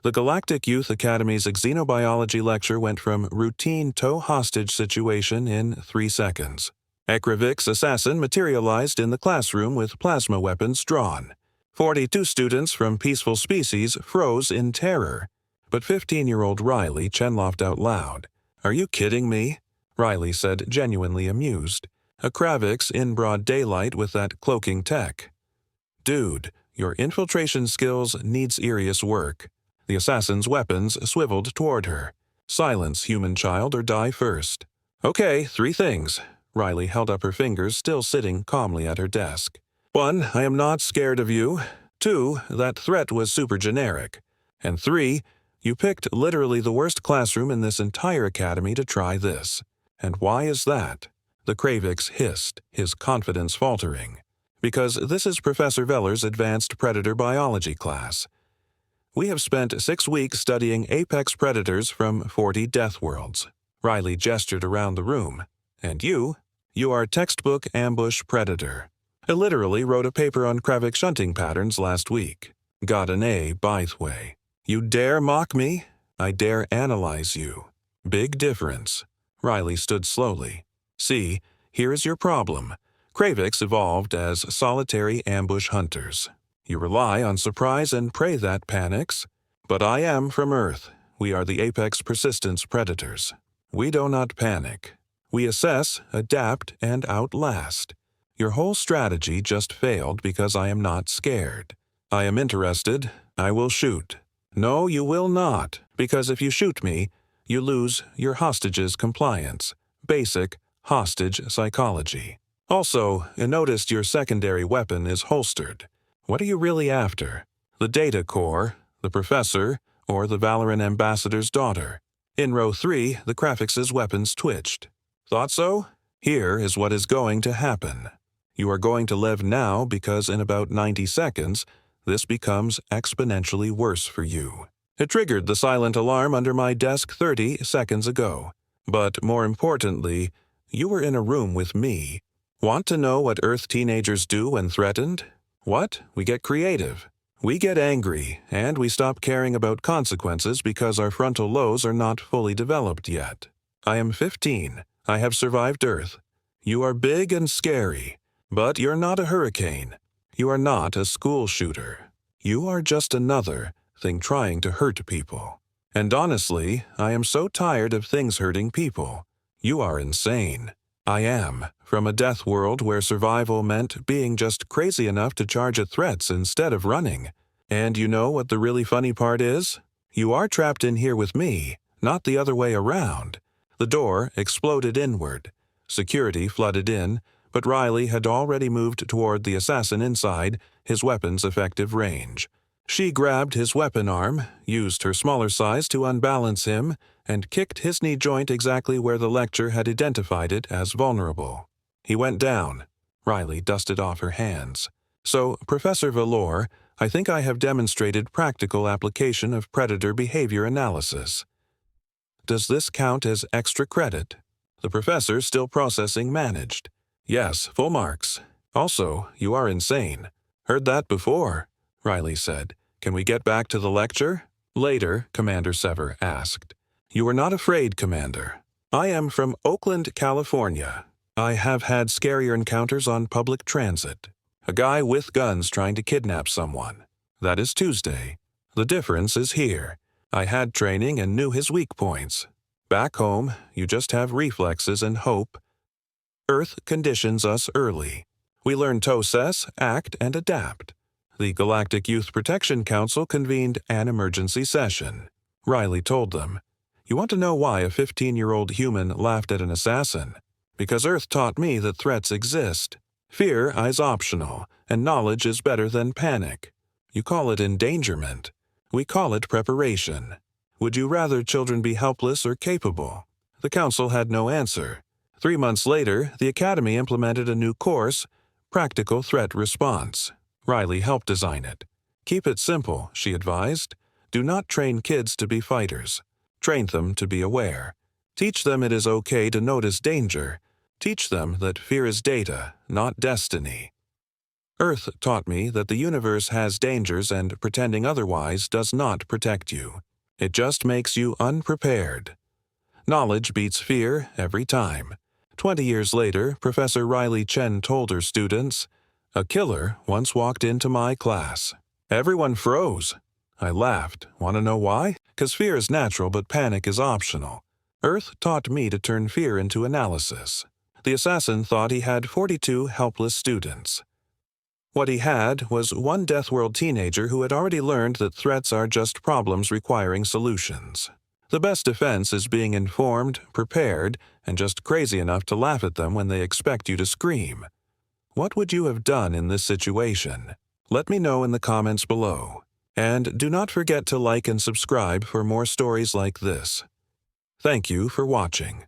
The Galactic Youth Academy's xenobiology lecture went from routine tow-hostage situation in 3 seconds. A Kravix assassin materialized in the classroom with plasma weapons drawn. 42 students from peaceful species froze in terror. But 15-year-old Riley Chen laughed out loud. "Are you kidding me?" Riley said, genuinely amused. "A Kravix in broad daylight with that cloaking tech." "Dude, your infiltration skills need serious work." The assassin's weapons swiveled toward her. "Silence, human child, or die first." "Okay, 3 things." Riley held up her fingers, still sitting calmly at her desk. 1, I am not scared of you. 2, that threat was super generic. And 3, you picked literally the worst classroom in this entire academy to try this. And why is that? The Kravix hissed, his confidence faltering. "Because this is Professor Velor's advanced predator biology class. We have spent 6 weeks studying apex predators from 40 deathworlds." Riley gestured around the room. "And you are textbook ambush predator. I literally wrote a paper on Kravix shunting patterns last week. Got an A, by the way. You dare mock me? I dare analyze you. Big difference." Riley stood slowly. "See, here is your problem. Kravix evolved as solitary ambush hunters. You rely on surprise and prey that panics. But I am from Earth. We are the apex persistence predators. We do not panic. We assess, adapt, and outlast. Your whole strategy just failed because I am not scared. I am interested. I will shoot. No, you will not, because if you shoot me, you lose your hostage's compliance. Basic hostage psychology. Also, I noticed your secondary weapon is holstered. What are you really after? The data core, the professor, or the Valoran ambassador's daughter?" In row 3, the Kravix's weapons twitched. "Thought so? Here is what is going to happen. You are going to live now because in about 90 seconds, this becomes exponentially worse for you. It triggered the silent alarm under my desk 30 seconds ago. But more importantly, you were in a room with me. Want to know what Earth teenagers do when threatened? What? We get creative. We get angry, and we stop caring about consequences because our frontal lobes are not fully developed yet. I am 15. I have survived Earth. You are big and scary, but you're not a hurricane. You are not a school shooter. You are just another thing trying to hurt people. And honestly, I am so tired of things hurting people. You are insane. I am, from a death world where survival meant being just crazy enough to charge at threats instead of running. And you know what the really funny part is? You are trapped in here with me, not the other way around." The door exploded inward. Security flooded in, but Riley had already moved toward the assassin inside, his weapon's effective range. She grabbed his weapon arm, used her smaller size to unbalance him, and kicked his knee joint exactly where the lecture had identified it as vulnerable. He went down. Riley dusted off her hands. "So, Professor Velor, I think I have demonstrated practical application of predator behavior analysis. Does this count as extra credit?" The professor, still processing, managed. "Yes, full marks. Also, you are insane." "Heard that before," Riley said. "Can we get back to the lecture?" "Later," Commander Sever asked. "You are not afraid, Commander. I am from Oakland, California. I have had scarier encounters on public transit. A guy with guns trying to kidnap someone. That is Tuesday. The difference is here. I had training and knew his weak points. Back home, you just have reflexes and hope. Earth conditions us early. We learn to assess, act, and adapt." The Galactic Youth Protection Council convened an emergency session. Riley told them, "You want to know why a 15-year-old human laughed at an assassin? Because Earth taught me that threats exist. Fear is optional, and knowledge is better than panic. You call it endangerment. We call it preparation. Would you rather children be helpless or capable?" The council had no answer. 3 months later, the Academy implemented a new course, Practical Threat Response. Riley helped design it. "Keep it simple," she advised. "Do not train kids to be fighters. Train them to be aware. Teach them it is okay to notice danger. Teach them that fear is data, not destiny." Earth taught me that the universe has dangers and pretending otherwise does not protect you. It just makes you unprepared. Knowledge beats fear every time. 20 years later, Professor Riley Chen told her students, "A killer once walked into my class. Everyone froze. I laughed. Want to know why? 'Cause fear is natural, but panic is optional. Earth taught me to turn fear into analysis." The assassin thought he had 42 helpless students. What he had was one deathworld teenager who had already learned that threats are just problems requiring solutions. The best defense is being informed, prepared, and just crazy enough to laugh at them when they expect you to scream. What would you have done in this situation? Let me know in the comments below. And do not forget to like and subscribe for more stories like this. Thank you for watching.